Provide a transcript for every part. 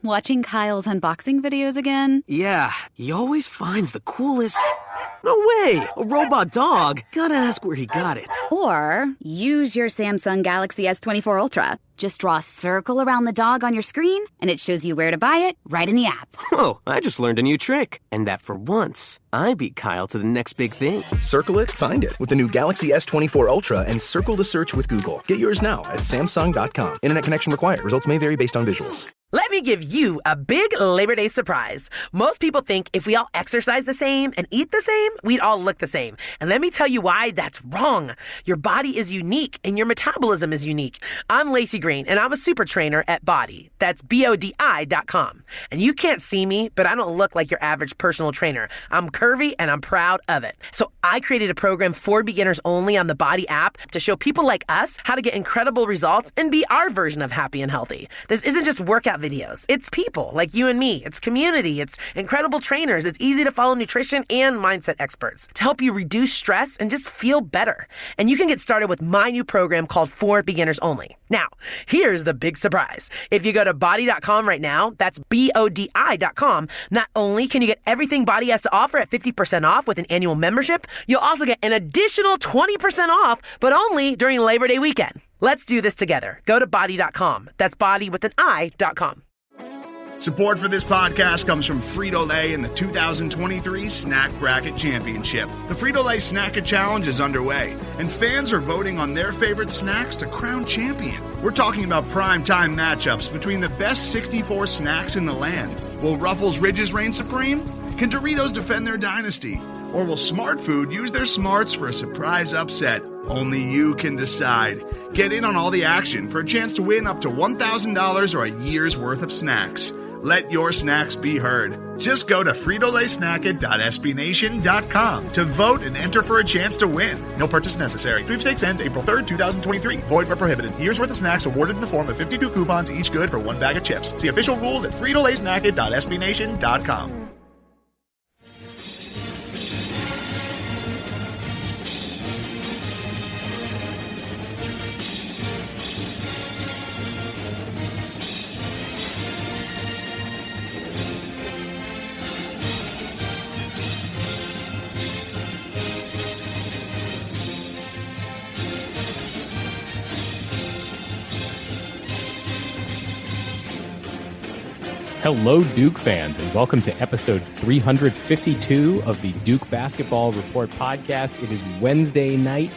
Watching Kyle's unboxing videos again? Yeah, he always finds the coolest... No way! A robot dog? Gotta ask where he got it. Or use your Samsung Galaxy S24 Ultra. Just draw a circle around the dog on your screen, and it shows you where to buy it right in the app. Whoa, I just learned a new trick. And that for once, I beat Kyle to the next big thing. Circle it, find it with the new Galaxy S24 Ultra and circle the search with Google. Get yours now at Samsung.com. Internet connection required. Results may vary based on visuals. Let me give you a big Labor Day surprise. Most people think if we all exercise the same and eat the same, we'd all look the same. And let me tell you why that's wrong. Your body is unique and your metabolism is unique. I'm Lacey Green and I'm a super trainer at Body. That's BODI.com. And you can't see me, but I don't look like your average personal trainer. I'm curvy and I'm proud of it. So I created a program for beginners only on the Body app to show people like us how to get incredible results and be our version of happy and healthy. This isn't just workout videos. It's people like you and me. It's community. It's incredible trainers. It's easy to follow nutrition and mindset experts to help you reduce stress and just feel better. And you can get started with my new program called For Beginners Only. Now, here's the big surprise. If you go to body.com right now, that's BODI.com, not only can you get everything Body has to offer at 50% off with an annual membership, you'll also get an additional 20% off, but only during Labor Day weekend. Let's do this together. Go to body.com. That's body with an I.com. Support for this podcast comes from Frito-Lay and the 2023 Snack Bracket Championship. The Frito-Lay Snacker Challenge is underway, and fans are voting on their favorite snacks to crown champion. We're talking about primetime matchups between the best 64 snacks in the land. Will Ruffles Ridges reign supreme? Can Doritos defend their dynasty? Or will Smart Food use their smarts for a surprise upset? Only you can decide. Get in on all the action for a chance to win up to $1,000 or a year's worth of snacks. Let your snacks be heard. Just go to fritolaysnacket.sbnation.com to vote and enter for a chance to win. No purchase necessary. Sweepstakes ends April 3rd, 2023. Void where prohibited. Year's worth of snacks awarded in the form of 52 coupons, each good for one bag of chips. See official rules at fritolaysnacket.sbnation.com. Hello, Duke fans, and welcome to episode 352 of the Duke Basketball Report podcast. It is Wednesday night,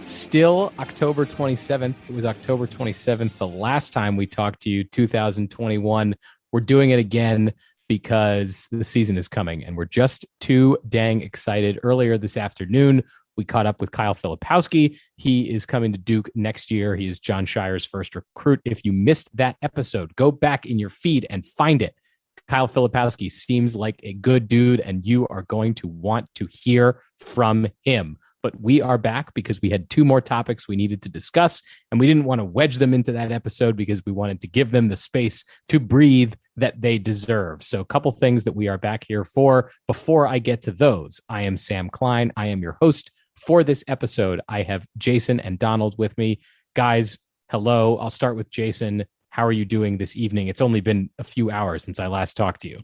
still October 27th. It was October 27th the last time we talked to you, 2021. We're doing it again because the season is coming, and we're just too dang excited. Earlier this afternoon, we caught up with Kyle Filipowski. He is coming to Duke next year. He is John Shire's first recruit. If you missed that episode, go back in your feed and find it. Kyle Filipowski seems like a good dude, and you are going to want to hear from him. But we are back because we had two more topics we needed to discuss, and we didn't want to wedge them into that episode because we wanted to give them the space to breathe that they deserve. So a couple things that we are back here for. Before I get to those, I am Sam Klein. I am your host for this episode. I have Jason and Donald with me. Guys, hello. I'll start with Jason. How are you doing this evening? It's only been a few hours since I last talked to you.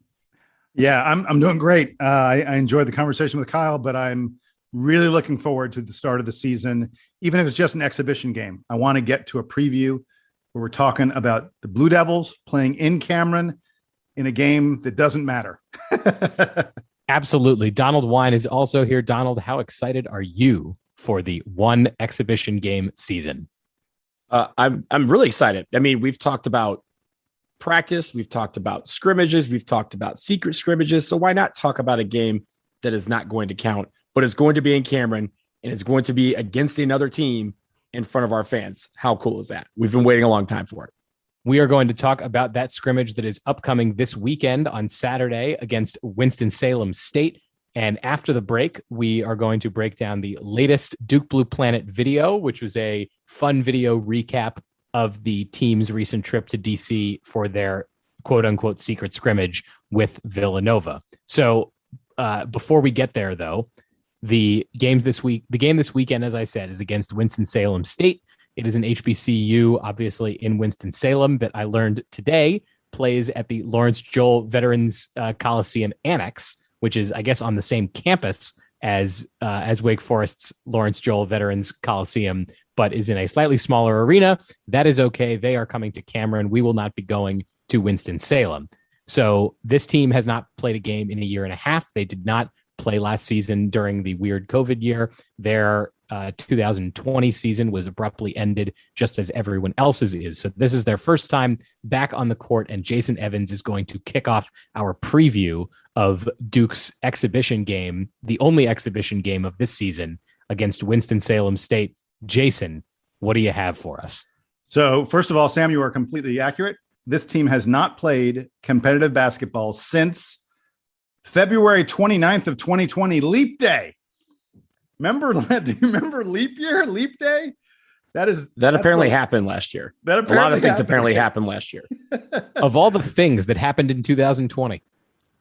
Yeah, I'm doing great. I enjoyed the conversation with Kyle, but I'm really looking forward to the start of the season, even if it's just an exhibition game. I want to get to a preview where we're talking about the Blue Devils playing in Cameron in a game that doesn't matter. Absolutely. Donald Wine is also here. Donald, how excited are you for the one exhibition game season? I'm really excited. I mean, we've talked about practice, we've talked about scrimmages, we've talked about secret scrimmages. So why not talk about a game that is not going to count, but is going to be in Cameron and it's going to be against another team in front of our fans? How cool is that? We've been waiting a long time for it. We are going to talk about that scrimmage that is upcoming this weekend on Saturday against Winston Salem State. And after the break, we are going to break down the latest Duke Blue Planet video, which was a fun video recap of the team's recent trip to DC for their quote unquote secret scrimmage with Villanova. So before we get there, though, the game this weekend, as I said, is against Winston Salem State. It is an HBCU, obviously in Winston-Salem, that I learned today plays at the Lawrence Joel Veterans Coliseum Annex, which is, I guess, on the same campus as Wake Forest's Lawrence Joel Veterans Coliseum, but is in a slightly smaller arena. That is okay. They are coming to Cameron. We will not be going to Winston-Salem. So this team has not played a game in a year and a half. They did not play last season during the weird COVID year. Their 2020 season was abruptly ended, just as everyone else's is. So this is their first time back on the court, and Jason Evans is going to kick off our preview of Duke's exhibition game, the only exhibition game of this season, against Winston-Salem State. Jason, what do you have for us? So first of all, Sam, you are completely accurate. This team has not played competitive basketball since February 29th of 2020, Leap Day. Do you remember Leap Year, Leap Day? That apparently happened last year. A lot of things apparently happened last year. Of all the things that happened in 2020.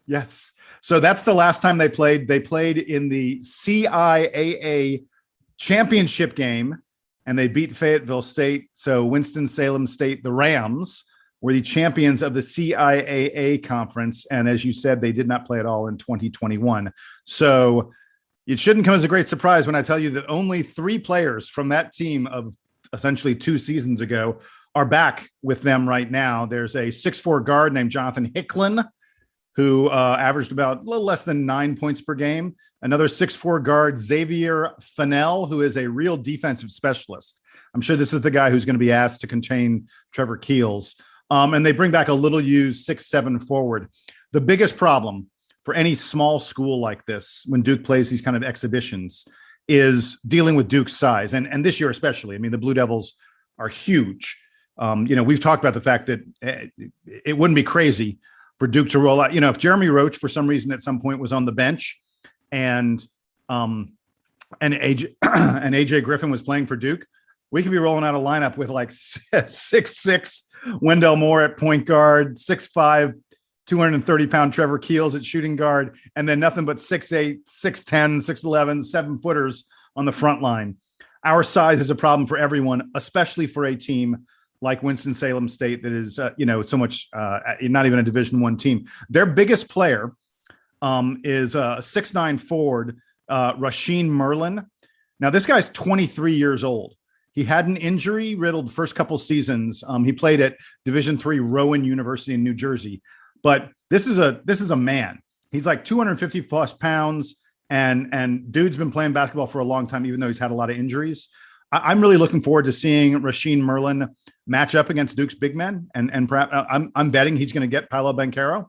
Yes. So that's the last time they played. They played in the CIAA championship game, and they beat Fayetteville State. So Winston-Salem State, the Rams, were the champions of the CIAA conference. And as you said, they did not play at all in 2021. So it shouldn't come as a great surprise when I tell you that only 3 players from that team of essentially 2 seasons ago are back with them right now. There's a 6'4" guard named Jonathan Hicklin, who averaged about a little less than 9 points per game. Another 6'4" guard, Xavier Fennell, who is a real defensive specialist. I'm sure this is the guy who's going to be asked to contain Trevor Keels. And they bring back a little used 6'7" forward. The biggest problem for any small school like this, when Duke plays these kind of exhibitions, is dealing with Duke's size. And this year especially, I mean, the Blue Devils are huge. We've talked about the fact that it wouldn't be crazy for Duke to roll out. If Jeremy Roach, for some reason, at some point was on the bench and AJ Griffin was playing for Duke, we could be rolling out a lineup with like 6'6" Wendell Moore at point guard, 6'5", 230-pound Trevor Keels at shooting guard, and then nothing but 6'8", 6'10", 6'11", 7-footers on the front line. Our size is a problem for everyone, especially for a team like Winston-Salem State that is, so much, not even a Division I team. Their biggest player is a 6'9" forward, Rasheed Merlin. Now, this guy's 23 years old. He had an injury-riddled first couple seasons. He played at Division III Rowan University in New Jersey. But this is a man. He's like 250 plus pounds, and dude's been playing basketball for a long time, even though he's had a lot of injuries. I'm really looking forward to seeing Rasheed Merlin match up against Duke's big men, and perhaps I'm betting he's going to get Paolo Banchero,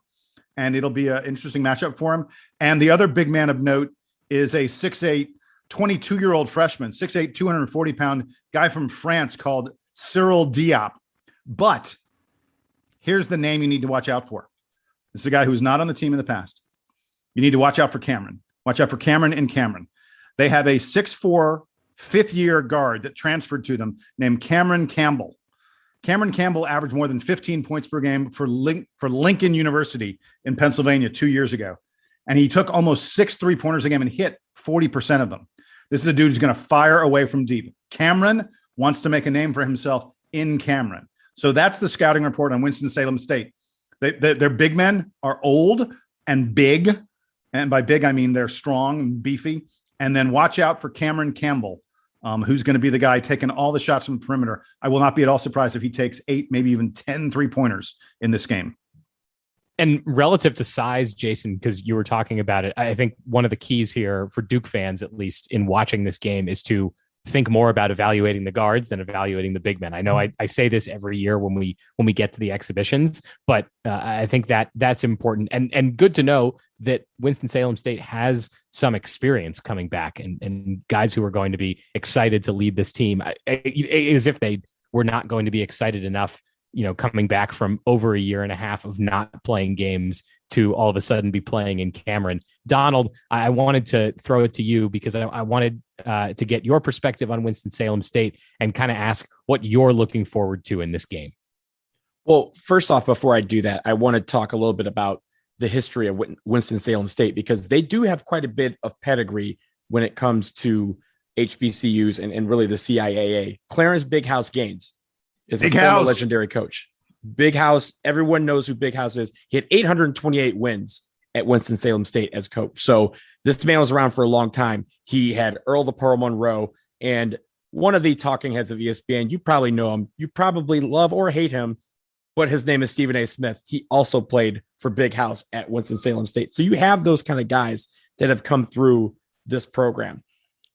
and it'll be an interesting matchup for him. And the other big man of note is a 6'8", 22-year-old freshman, 6'8", 240-pound guy from France called Cyril Diop. But here's the name you need to watch out for. This is a guy who's not on the team in the past. You need to watch out for Cameron. Watch out for Cameron and Cameron. They have a 6'4", fifth-year guard that transferred to them named Cameron Campbell. Cameron Campbell averaged more than 15 points per game for Lincoln University in Pennsylvania 2 years ago. And he took almost 6 3-pointers a game and hit 40% of them. This is a dude who's going to fire away from deep. Cameron wants to make a name for himself in Cameron. So that's the scouting report on Winston-Salem State. Their big men are old and big. And by big, I mean they're strong and beefy. And then watch out for Cameron Campbell, who's going to be the guy taking all the shots from the perimeter. I will not be at all surprised if he takes 8, maybe even 10 3-pointers in this game. And relative to size, Jason, because you were talking about it, I think one of the keys here for Duke fans, at least in watching this game, is to think more about evaluating the guards than evaluating the big men. I know I say this every year when we get to the exhibitions, but I think that's important and good to know that Winston-Salem State has some experience coming back and guys who are going to be excited to lead this team, as if they were not going to be excited enough, coming back from over a year and a half of not playing games to all of a sudden be playing in Cameron. Donald, I wanted to throw it to you because I wanted to get your perspective on Winston-Salem State and kind of ask what you're looking forward to in this game. Well, first off, before I do that, I want to talk a little bit about the history of Winston-Salem State, because they do have quite a bit of pedigree when it comes to HBCUs and really the CIAA. Clarence Big House Gaines is a former legendary coach. Big House, everyone knows who Big House is. He had 828 wins at Winston-Salem State as coach. So this man was around for a long time. He had Earl the Pearl Monroe, and one of the talking heads of ESPN. You probably know him. You probably love or hate him, but his name is Stephen A. Smith. He also played for Big House at Winston-Salem State. So you have those kind of guys that have come through this program.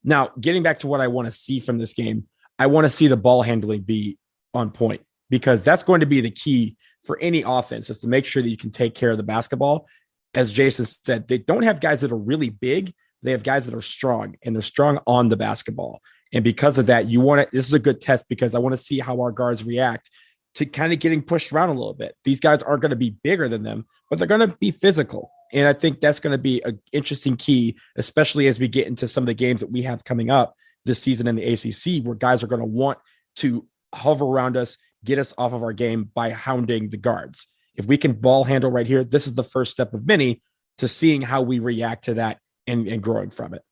Now, getting back to what I want to see from this game, I want to see the ball handling be on point, because that's going to be the key for any offense, is to make sure that you can take care of the basketball. As Jason said, they don't have guys that are really big. They have guys that are strong, and they're strong on the basketball. And because of that, this is a good test, because I want to see how our guards react to kind of getting pushed around a little bit. These guys aren't going to be bigger than them, but they're going to be physical. And I think that's going to be an interesting key, especially as we get into some of the games that we have coming up this season in the ACC, where guys are going to want to hover around us, get us off of our game by hounding the guards. If we can ball handle right here, this is the first step of many to seeing how we react to that and growing from it.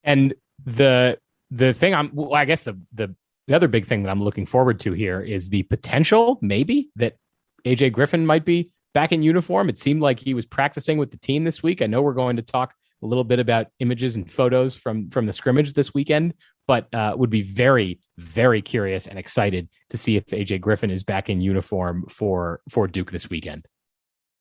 And the thing I guess the other big thing that I'm looking forward to here is the potential, maybe, that AJ Griffin might be back in uniform. It seemed like he was practicing with the team this week. I know we're going to talk a little bit about images and photos from the scrimmage this weekend, but would be very, very curious and excited to see if AJ Griffin is back in uniform for Duke this weekend.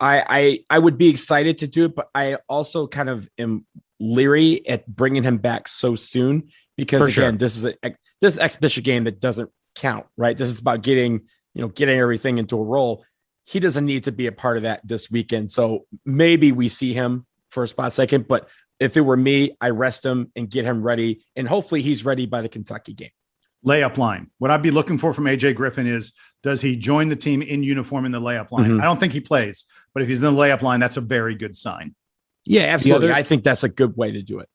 I would be excited to do it, but I also kind of am leery at bringing him back so soon, because this is this exhibition game that doesn't count, right? This is about getting everything into a roll. He doesn't need to be a part of that this weekend. So maybe we see him for a spot second, but if it were me, I rest him and get him ready. And hopefully he's ready by the Kentucky game. Layup line. What I'd be looking for from AJ Griffin is, does he join the team in uniform in the layup line? Mm-hmm. I don't think he plays, but if he's in the layup line, that's a very good sign. Yeah, absolutely. I think that's a good way to do it.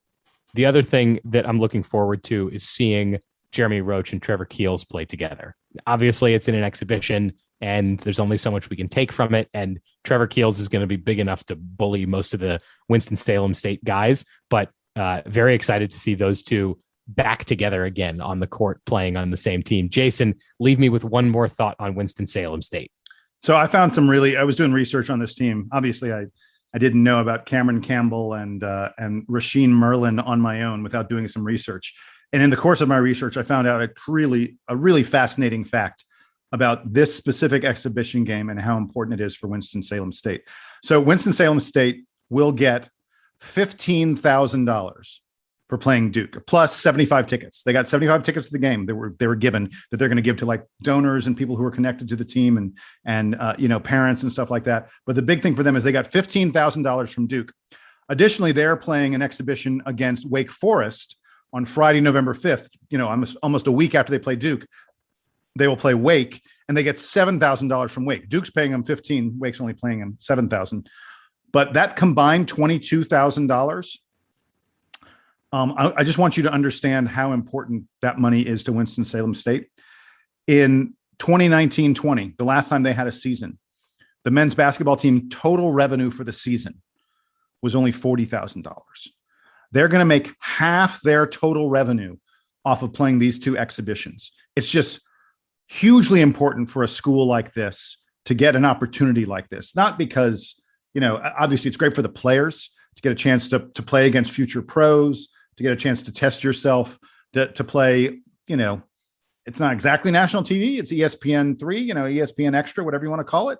The other thing that I'm looking forward to is seeing Jeremy Roach and Trevor Keels play together. Obviously, it's in an exhibition, and there's only so much we can take from it. And Trevor Keels is going to be big enough to bully most of the Winston-Salem State guys, but very excited to see those two back together again on the court playing on the same team. Jason, leave me with one more thought on Winston-Salem State. So I found I was doing research on this team. Obviously, I didn't know about Cameron Campbell and Rasheed Merlin on my own without doing some research. And in the course of my research, I found out a really fascinating fact about this specific exhibition game and how important it is for Winston-Salem State. So Winston-Salem State will get $15,000 for playing Duke, plus 75 tickets. They got 75 tickets to the game. They were given that they're going to give to like donors and people who are connected to the team and parents and stuff like that. But the big thing for them is they got $15,000 from Duke. Additionally, they're playing an exhibition against Wake Forest on Friday, November 5th. Almost a week after they play Duke, they will play Wake, and they get $7,000 from Wake. Duke's paying them $15,000. Wake's only paying them $7,000. But that combined $22,000. I just want you to understand how important that money is to Winston-Salem State. In 2019-20, the last time they had a season, the men's basketball team total revenue for the season was only $40,000. They're going to make half their total revenue off of playing these two exhibitions. It's just hugely important for a school like this to get an opportunity like this. Not because, obviously it's great for the players to get a chance to play against future pros, to get a chance to test yourself, to play, it's not exactly national TV. It's ESPN 3, ESPN Extra, whatever you want to call it.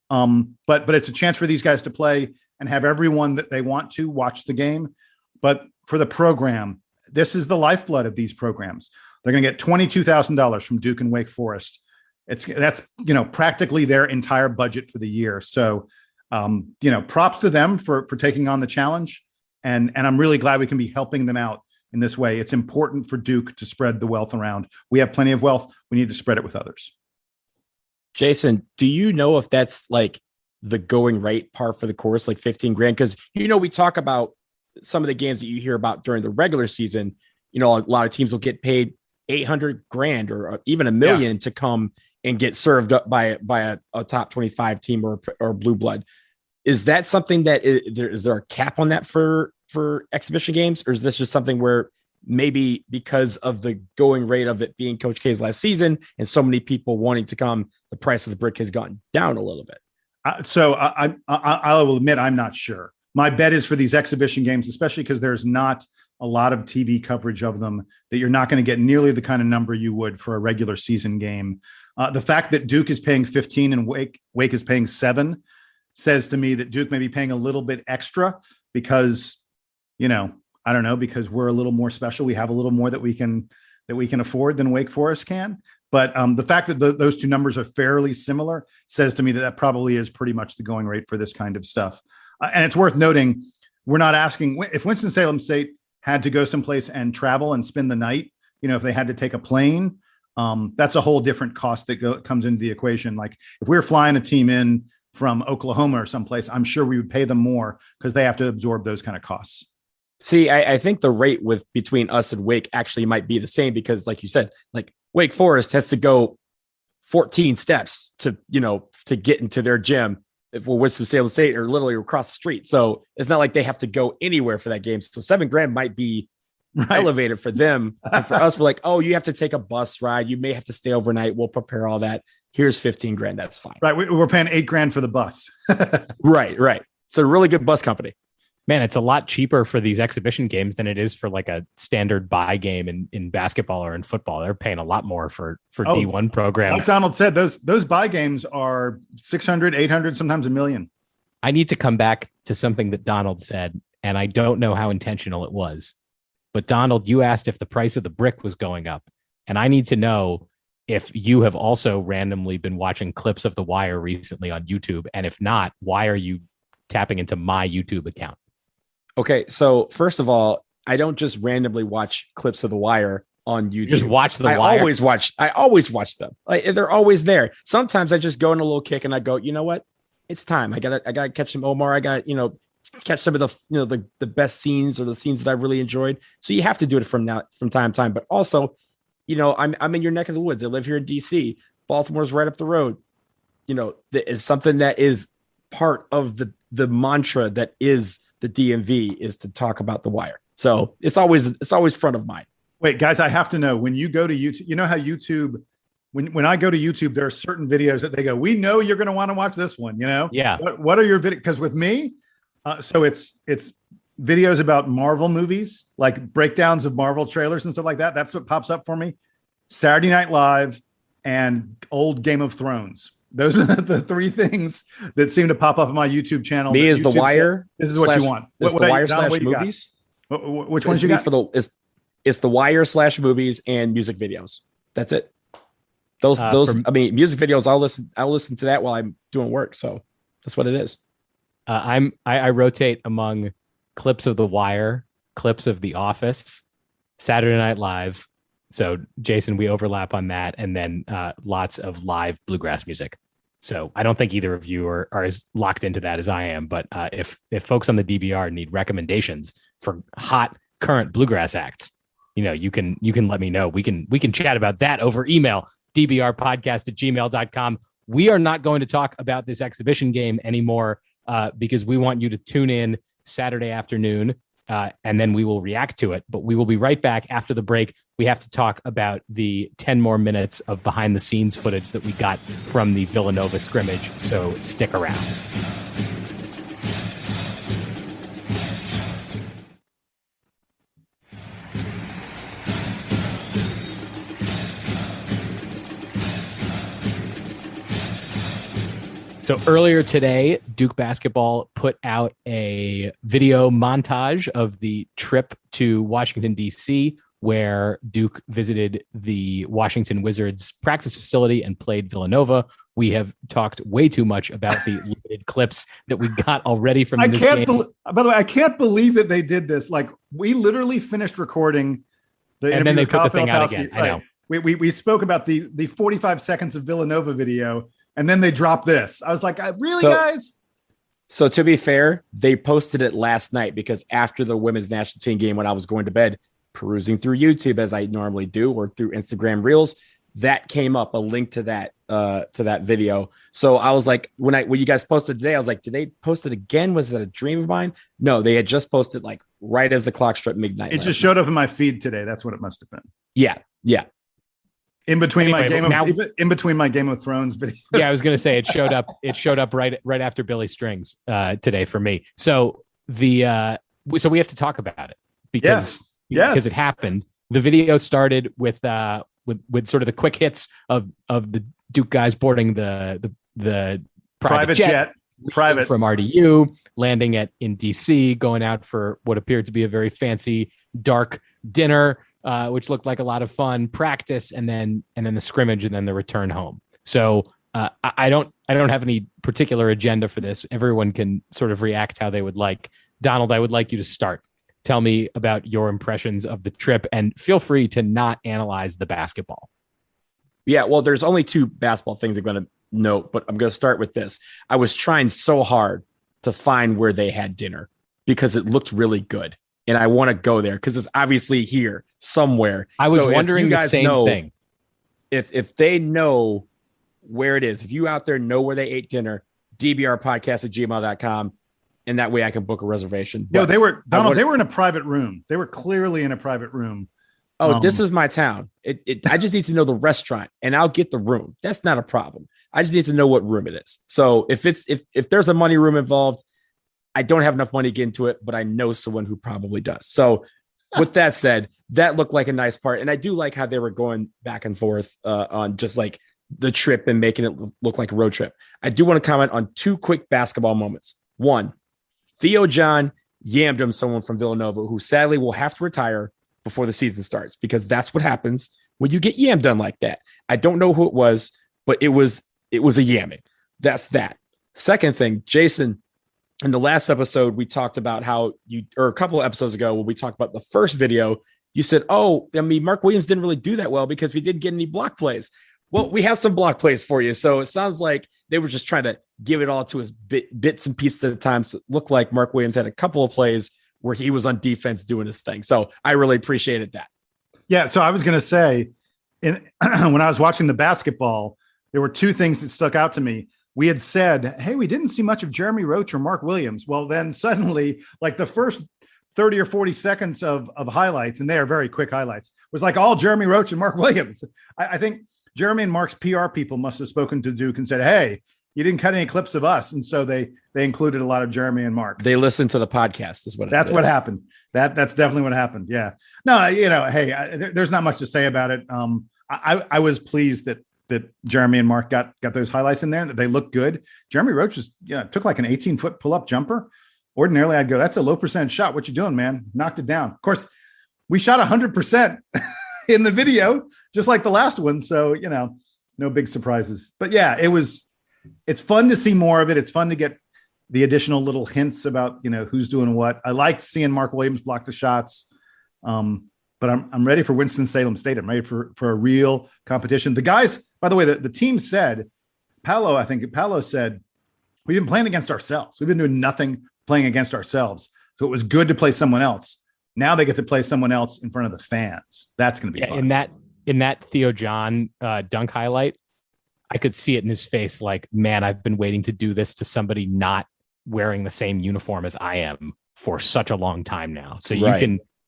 But it's a chance for these guys to play and have everyone that they want to watch the game. But for the program, this is the lifeblood of these programs. They're going to get $22,000 from Duke and Wake Forest. That's practically their entire budget for the year. So, props to them for taking on the challenge. And I'm really glad we can be helping them out in this way. It's important for Duke to spread the wealth around. We have plenty of wealth. We need to spread it with others. Jason, do you know if that's like the going rate par for the course, like 15 grand? Because, we talk about some of the games that you hear about during the regular season. A lot of teams will get paid 800 grand or even $1 million to come and get served up by a top 25 team or blue blood. Is that something that is there a cap on that for exhibition games, or is this just something where maybe because of the going rate of it being Coach K's last season and so many people wanting to come, the price of the brick has gone down a little bit. I'll admit I'm not sure. My bet is for these exhibition games, especially because there's not a lot of TV coverage of them, that you're not going to get nearly the kind of number you would for a regular season game. The fact that Duke is paying 15 and Wake is paying 7 says to me that Duke may be paying a little bit extra because, I don't know, because we're a little more special. We have a little more that we can afford than Wake Forest can. But the fact that those two numbers are fairly similar says to me that probably is pretty much the going rate for this kind of stuff. And it's worth noting, we're not asking if Winston-Salem State had to go someplace and travel and spend the night, if they had to take a plane, that's a whole different cost that comes into the equation. Like if we were flying a team in from Oklahoma or someplace, I'm sure we would pay them more because they have to absorb those kind of costs. See, I think the rate between us and Wake actually might be the same because, like you said, like Wake Forest has to go 14 steps to get into their gym. If we're Winston-Salem State or literally across the street. So it's not like they have to go anywhere for that game. So $7,000 might be elevated for them. And for us, we're like, oh, you have to take a bus ride. You may have to stay overnight. We'll prepare all that. Here's $15,000. That's fine. Right. We're paying $8,000 for the bus. Right. It's a really good bus company. Man, it's a lot cheaper for these exhibition games than it is for like a standard buy game in basketball or in football. They're paying a lot more for D1 programs. Like Donald said, those buy games are 600, 800, sometimes $1 million. I need to come back to something that Donald said, and I don't know how intentional it was. But Donald, you asked if the price of the brick was going up, and I need to know if you have also randomly been watching clips of The Wire recently on YouTube, and if not, why are you tapping into my YouTube account? Okay, so first of all, I don't just randomly watch clips of The Wire on YouTube. You just watch The Wire? I always watch them. They're always there. Sometimes I just go in a little kick and I go, you know what? It's time. I gotta catch some Omar. I got catch some of the best scenes or the scenes that I really enjoyed. So you have to do it from time to time. But also, I'm in your neck of the woods. I live here in DC. Baltimore's right up the road. It's something that is part of the mantra that is the DMV is to talk about The Wire. So it's always front of mind. Wait, guys, I have to know, when you go to YouTube, you know how YouTube, when I go to YouTube, there are certain videos that they go, we know you're going to want to watch this one, Yeah. What are your videos? Because with me, so it's videos about Marvel movies, like breakdowns of Marvel trailers and stuff like that. That's what pops up for me. Saturday Night Live and old Game of Thrones. Those are the three things that seem to pop up on my YouTube channel. Me is The Wire. This is what you want. It's The Wire / movies. Which ones you got? It's The Wire / movies and music videos. That's it. Those. Music videos. I'll listen to that while I'm doing work. So that's what it is. I rotate among clips of The Wire, clips of The Office, Saturday Night Live. So Jason, we overlap on that, and then lots of live bluegrass music. So I don't think either of you are as locked into that as I am. But if folks on the DBR need recommendations for hot current bluegrass acts, you can let me know. We can chat about that over email, dbrpodcast@gmail.com. We are not going to talk about this exhibition game anymore because we want you to tune in Saturday afternoon. And then we will react to it. But we will be right back after the break. We have to talk about the 10 more minutes of behind the scenes footage that we got from the Villanova scrimmage. So stick around. So earlier today, Duke basketball put out a video montage of the trip to Washington, D.C., where Duke visited the Washington Wizards practice facility and played Villanova. We have talked way too much about the limited clips that we got already from this game. By the way, I can't believe that they did this. Like, we literally finished recording and then they put the thing out again. Right. I know. We spoke about the 45 seconds of Villanova video, and then they dropped this. I was like, really, guys? So to be fair, they posted it last night because after the women's national team game, when I was going to bed, perusing through YouTube as I normally do, or through Instagram Reels, that came up, a link to that video. So I was like, when you guys posted today, I was like, did they post it again? Was that a dream of mine? No, they had just posted like right as the clock struck midnight. It just showed up in my feed today. That's what it must have been. Yeah. In between my Game of Thrones video. Yeah, I was gonna say it showed up right after Billy Strings today for me. So we have to talk about it because it happened. The video started with sort of the quick hits of the Duke guys boarding the private jet from RDU, landing in DC, going out for what appeared to be a very fancy dark dinner, which looked like a lot of fun, practice, and then the scrimmage, and then the return home. So I don't have any particular agenda for this. Everyone can sort of react how they would like. Donald, I would like you to start. Tell me about your impressions of the trip, and feel free to not analyze the basketball. Yeah, well, there's only two basketball things I'm going to note, but I'm going to start with this. I was trying so hard to find where they had dinner because it looked really good, and I want to go there because it's obviously here somewhere. I was wondering the same thing. If they know where it is, if you out there know where they ate dinner, dbrpodcast@gmail.com. And that way I can book a reservation. No, they were in a private room. They were clearly in a private room. Oh, this is my town. I just need to know the restaurant and I'll get the room. That's not a problem. I just need to know what room it is. So if there's a money room involved, I don't have enough money to get into it, but I know someone who probably does. So with that said, that looked like a nice part. And I do like how they were going back and forth on just like the trip and making it look like a road trip. I do want to comment on two quick basketball moments. One, Theo John yammed him someone from Villanova who sadly will have to retire before the season starts because that's what happens when you get yammed done like that. I don't know who it was, but it was a yamming. That's that. Second thing, Jason, in the last episode, we talked about or a couple of episodes ago when we talked about the first video, you said, Mark Williams didn't really do that well because we didn't get any block plays. Well, we have some block plays for you. So it sounds like they were just trying to give it all to us bits and pieces at a time. So it looked like Mark Williams had a couple of plays where he was on defense doing his thing. So I really appreciated that. Yeah. So I was going to say, when I was watching the basketball, there were two things that stuck out to me. We had said, hey, we didn't see much of Jeremy Roach or Mark Williams. Well, then suddenly, like the first 30 or 40 seconds of highlights, and they are very quick highlights, was like all Jeremy Roach and Mark Williams. I think Jeremy and Mark's PR people must have spoken to Duke and said, hey, you didn't cut any clips of us. And so they included a lot of Jeremy and Mark. They listened to the podcast is what that's what happened. That's definitely what happened. Yeah. No, hey, there's not much to say about it. I was pleased that Jeremy and Mark got those highlights in there and that they looked good. Jeremy Roach took like an 18-foot pull-up jumper. Ordinarily I'd go, that's a low percentage shot. What you doing, man? Knocked it down. Of course, we shot 100% in the video, just like the last one. So, no big surprises, but yeah, it's fun to see more of it. It's fun to get the additional little hints about, who's doing what. I liked seeing Mark Williams block the shots. But I'm ready for Winston-Salem State. I'm ready for a real competition. The guys, by the way, the team said, Paolo said, we've been playing against ourselves. We've been doing nothing playing against ourselves. So it was good to play someone else. Now they get to play someone else in front of the fans. That's going to be fun. In that Theo John dunk highlight, I could see it in his face. Like, man, I've been waiting to do this to somebody not wearing the same uniform as I am for such a long time now. So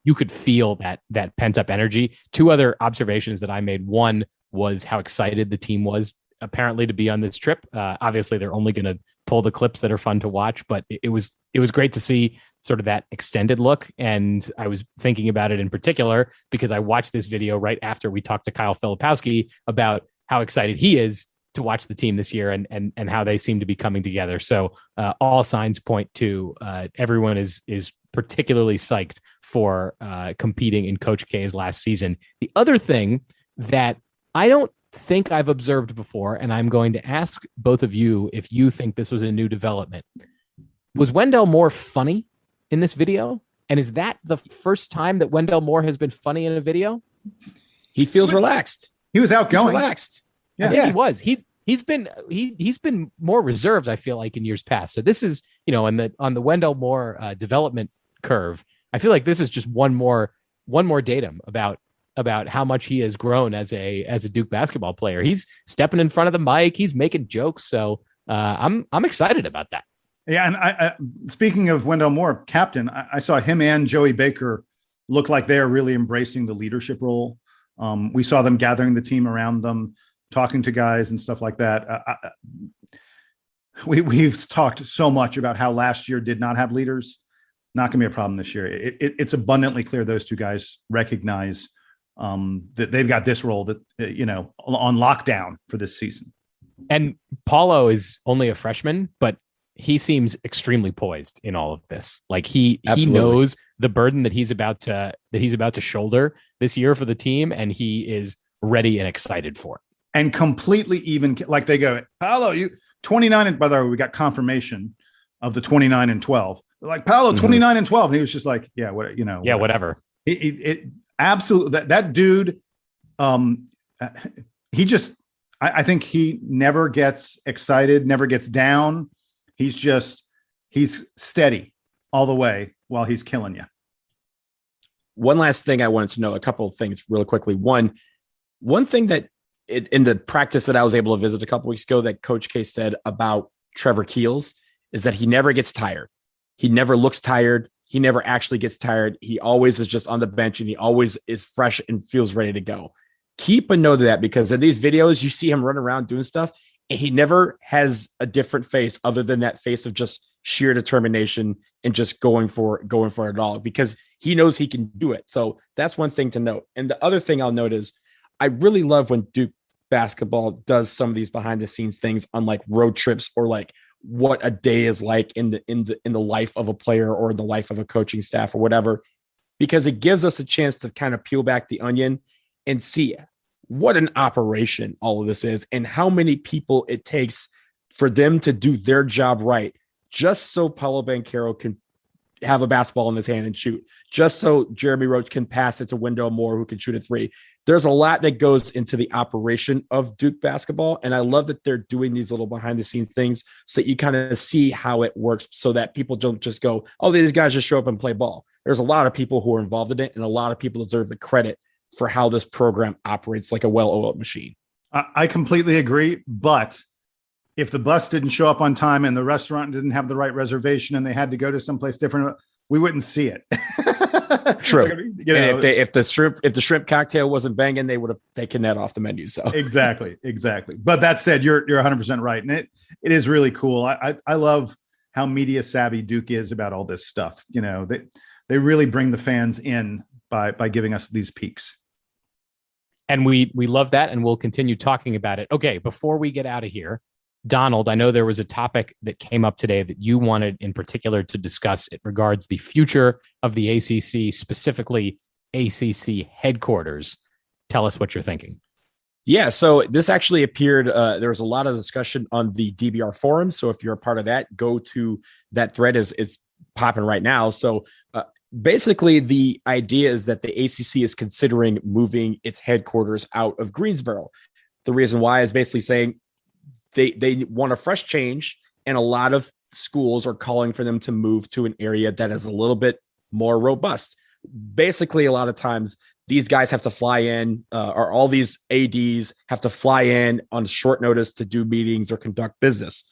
you could feel that pent up energy. Two other observations that I made. One was how excited the team was apparently to be on this trip. Obviously they're only going to pull the clips that are fun to watch, but it was great to see sort of that extended look. And I was thinking about it in particular because I watched this video right after we talked to Kyle Filipowski about how excited he is to watch the team this year and how they seem to be coming together. So all signs point to everyone is particularly psyched for competing in Coach K's last season. The other thing that I don't think I've observed before, and I'm going to ask both of you if you think this was a new development, was Wendell Moore funny in this video? And is that the first time that Wendell Moore has been funny in a video? He feels relaxed. He was outgoing. Relaxed. Yeah, I think he was. He's been more reserved, I feel like, in years past. So this is, on the Wendell Moore development curve, I feel like this is just one more datum about about how much he has grown as a Duke basketball player. He's stepping in front of the mic. He's making jokes. So I'm excited about that. Yeah, and I speaking of Wendell Moore, captain, I saw him and Joey Baker look like they are really embracing the leadership role. We saw them gathering the team around them, talking to guys and stuff like that. We've talked so much about how last year did not have leaders. Not going to be a problem this year. It's abundantly clear those two guys recognize that they've got this role that, on lockdown for this season. And Paulo is only a freshman, but he seems extremely poised in all of this. Like he knows the burden that he's about to shoulder this year for the team, and he is ready and excited for it. And completely even, like they go, Paulo, you 29, and by the way, we got confirmation of the 29 and 12. They're like, Paulo, 29 and 12. And he was just like, yeah, whatever. It absolutely, that dude, he just, I think he never gets excited, never gets down. He's steady all the way while he's killing you. One last thing I wanted to know, a couple of things really quickly. One thing that in the practice that I was able to visit a couple weeks ago that Coach K said about Trevor Keels is that he never gets tired. He never looks tired. He never actually gets tired. He always is just on the bench, and he always is fresh and feels ready to go. Keep a note of that, because in these videos, you see him run around doing stuff, and he never has a different face other than that face of just sheer determination and just going for it all, because he knows he can do it. So that's one thing to note. And the other thing I'll note is I really love when Duke basketball does some of these behind the scenes things on like road trips, or like what a day is like in the life of a player or in the life of a coaching staff or whatever, because it gives us a chance to kind of peel back the onion and see what an operation all of this is and how many people it takes for them to do their job right, just so Paolo Banchero can have a basketball in his hand and shoot, just so Jeremy Roach can pass it to Wendell Moore, who can shoot a three. There's a lot that goes into the operation of Duke basketball. And I love that they're doing these little behind the scenes things so that you kind of see how it works, so that people don't just go, oh, these guys just show up and play ball. There's a lot of people who are involved in it, and a lot of people deserve the credit for how this program operates like a well-oiled machine. I completely agree. But if the bus didn't show up on time and the restaurant didn't have the right reservation and they had to go to someplace different, we wouldn't see it. True. And if the shrimp cocktail wasn't banging, they would have taken that off the menu. So exactly. But that said, you're 100% right, and it is really cool. I love how media savvy Duke is about all this stuff. They really bring the fans in by giving us these peaks. And we love that, and we'll continue talking about it. Okay, before we get out of here, Donald, I know there was a topic that came up today that you wanted in particular to discuss. It regards the future of the ACC, specifically ACC headquarters. Tell us what you're thinking. Yeah, so this actually appeared, there was a lot of discussion on the DBR forum. So if you're a part of that, go to that thread. It's popping right now. So basically the idea is that the ACC is considering moving its headquarters out of Greensboro. The reason why is basically saying they want a fresh change, and a lot of schools are calling for them to move to an area that is a little bit more robust. Basically, a lot of times these guys have to fly in, or all these ADs have to fly in on short notice to do meetings or conduct business.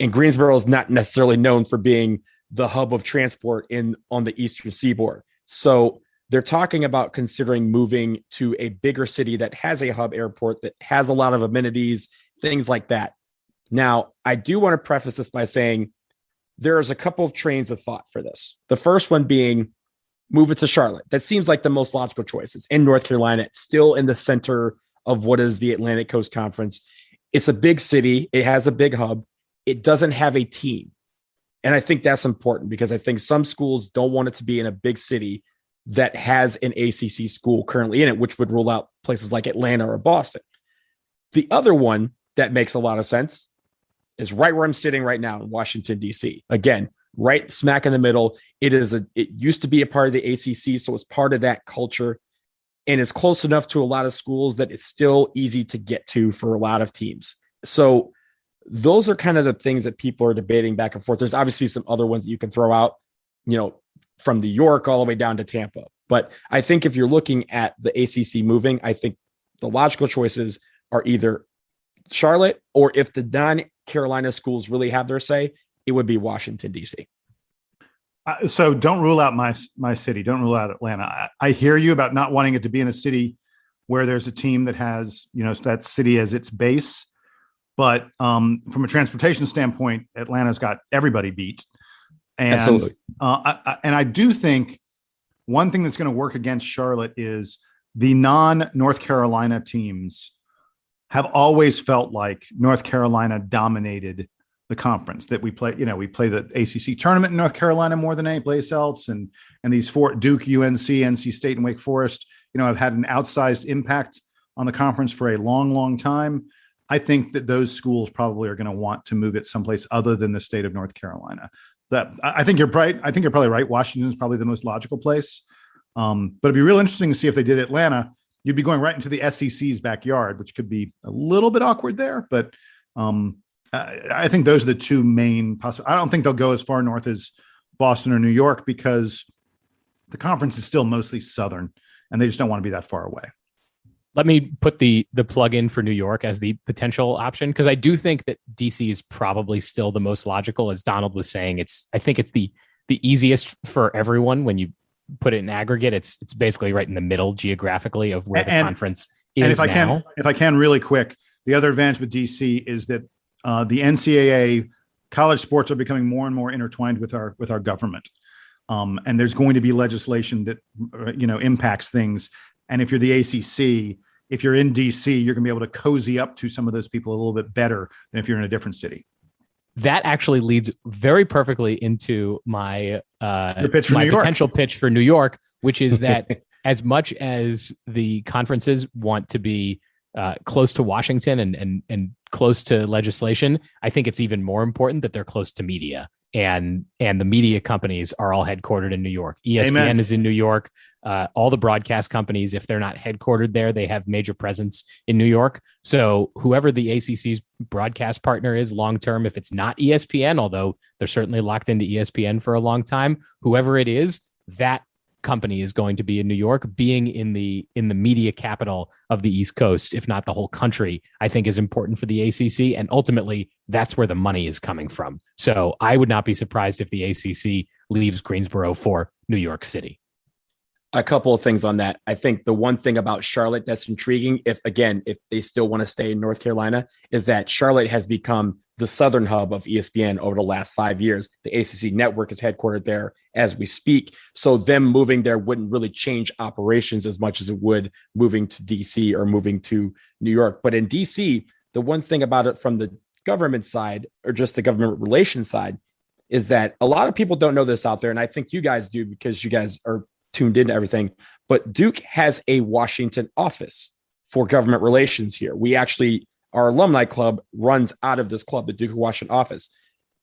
And Greensboro is not necessarily known for being the hub of transport on the Eastern Seaboard. So they're talking about considering moving to a bigger city that has a hub airport, that has a lot of amenities, things like that. Now, I do want to preface this by saying there's a couple of trains of thought for this. The first one being move it to Charlotte. That seems like the most logical choice. It's in North Carolina. It's still in the center of what is the Atlantic Coast Conference. It's a big city. It has a big hub. It doesn't have a team. And I think that's important, because I think some schools don't want it to be in a big city that has an ACC school currently in it, which would rule out places like Atlanta or Boston. The other one that makes a lot of sense is right where I'm sitting right now in Washington, D.C. Again, right smack in the middle. It used to be a part of the ACC, so it's part of that culture, and it's close enough to a lot of schools that it's still easy to get to for a lot of teams. So those are kind of the things that people are debating back and forth. There's obviously some other ones that you can throw out, from New York all the way down to Tampa. But I think if you're looking at the ACC moving, I think the logical choices are either Charlotte, or if the non-Carolina schools really have their say, it would be Washington, D.C. So don't rule out my city. Don't rule out Atlanta. I hear you about not wanting it to be in a city where there's a team that has, that city as its base. But from a transportation standpoint, Atlanta's got everybody beat. And, absolutely. I do think one thing that's going to work against Charlotte is the non-North Carolina teams have always felt like North Carolina dominated the conference that we play. We play the ACC tournament in North Carolina more than any place else. And these four, Duke, UNC, NC State, and Wake Forest, have had an outsized impact on the conference for a long, long time. I think that those schools probably are going to want to move it someplace other than the state of North Carolina. I think you're right. I think you're probably right. Washington is probably the most logical place. But it'd be real interesting to see if they did Atlanta. You'd be going right into the SEC's backyard, which could be a little bit awkward there. But I think those are the two main possible. I don't think they'll go as far north as Boston or New York because the conference is still mostly Southern, and they just don't want to be that far away. Let me put the plug in for New York as the potential option, because I do think that DC is probably still the most logical. As Donald was saying, I think it's the the easiest for everyone when you put it in aggregate. It's basically right in the middle geographically of where the conference is. And if I can really quick, the other advantage with DC is that the NCAA college sports are becoming more and more intertwined with our government. And there's going to be legislation that, impacts things. And if you're the ACC, if you're in DC, you're going to be able to cozy up to some of those people a little bit better than if you're in a different city. That actually leads very perfectly into my potential pitch for New York, which is that as much as the conferences want to be close to Washington and close to legislation, I think it's even more important that they're close to media. And the media companies are all headquartered in New York. ESPN Amen. Is in New York. All the broadcast companies, if they're not headquartered there, they have major presence in New York. So whoever the ACC's broadcast partner is long-term, if it's not ESPN, although they're certainly locked into ESPN for a long time, whoever it is, that company is going to be in New York. Being in the media capital of the East Coast, if not the whole country, I think is important for the ACC. And ultimately, that's where the money is coming from. So I would not be surprised if the ACC leaves Greensboro for New York City. A couple of things on that. I think the one thing about Charlotte that's intriguing, if they still want to stay in North Carolina, is that Charlotte has become the southern hub of ESPN over the last 5 years. The ACC network is headquartered there as we speak. So them moving there wouldn't really change operations as much as it would moving to DC or moving to New York. But in DC, the one thing about it from the government side, or just the government relations side, is that a lot of people don't know this out there. And I think you guys do because you guys are tuned into everything. But Duke has a Washington office for government relations here. Our alumni club runs out of this club, the Duke of Washington office.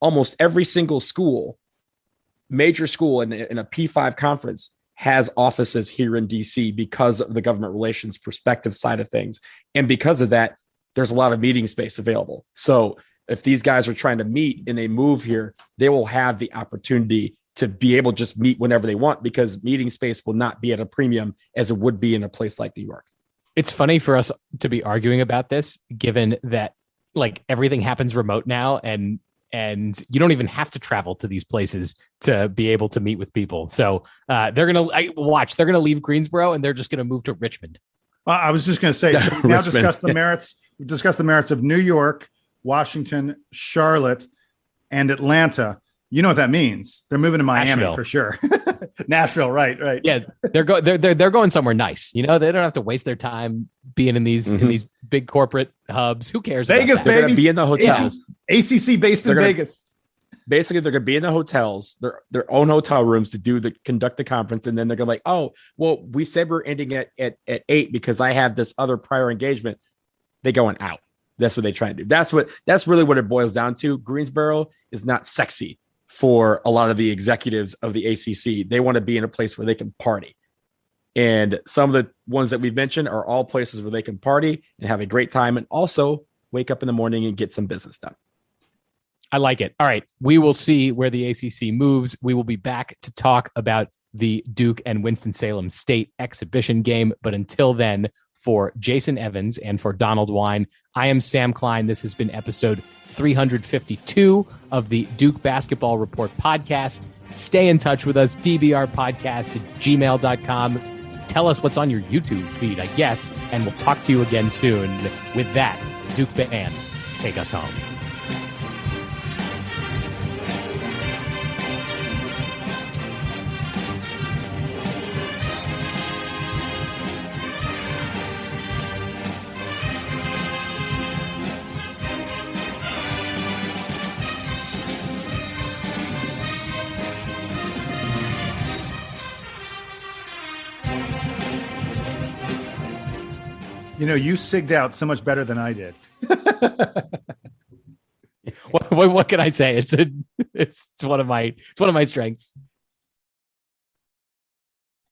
Almost every single school, major school in a P5 conference, has offices here in DC because of the government relations perspective side of things. And because of that, there's a lot of meeting space available. So if these guys are trying to meet and they move here, they will have the opportunity to be able to just meet whenever they want, because meeting space will not be at a premium as it would be in a place like New York. It's funny for us to be arguing about this, given that like everything happens remote now, and you don't even have to travel to these places to be able to meet with people. So they're going to leave Greensboro and they're just going to move to Richmond. I was just going to say, so we now discuss the merits. We discussed the merits of New York, Washington, Charlotte, and Atlanta. You know what that means? They're moving to Miami for sure. Nashville, right. Yeah, they're going somewhere nice. They don't have to waste their time being in these big corporate hubs. Who cares? Vegas, baby. They're going to be in the hotels. ACC based in Vegas. Basically, they're going to be in the hotels, their own hotel rooms to conduct the conference, and then they're going to be like, oh, well, we said we're ending at 8 because I have this other prior engagement. They going out. That's what they try to do. That's really what it boils down to. Greensboro is not sexy for a lot of the executives of the ACC. They want to be in a place where they can party. And some of the ones that we've mentioned are all places where they can party and have a great time and also wake up in the morning and get some business done. I like it. All right. We will see where the ACC moves. We will be back to talk about the Duke and Winston-Salem State exhibition game. But until then, for Jason Evans and for Donald Wine, I am Sam Klein. This has been episode 352 of the Duke Basketball Report podcast. Stay in touch with us, DBR Podcast at gmail.com. Tell us what's on your YouTube feed, I guess, and we'll talk to you again soon. With that, Duke Band, take us home. You know, you sigged out so much better than I did. What can I say? It's one of my strengths.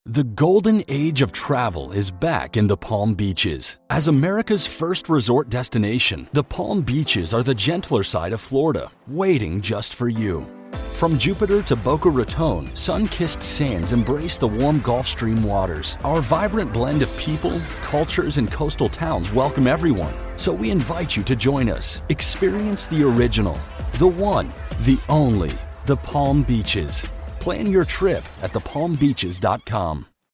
The golden age of travel is back in the Palm Beaches. As America's first resort destination, the Palm Beaches are the gentler side of Florida, waiting just for you. From Jupiter to Boca Raton, sun-kissed sands embrace the warm Gulf Stream waters. Our vibrant blend of people, cultures, and coastal towns welcome everyone. So we invite you to join us. Experience the original, the one, the only, the Palm Beaches. Plan your trip at thepalmbeaches.com.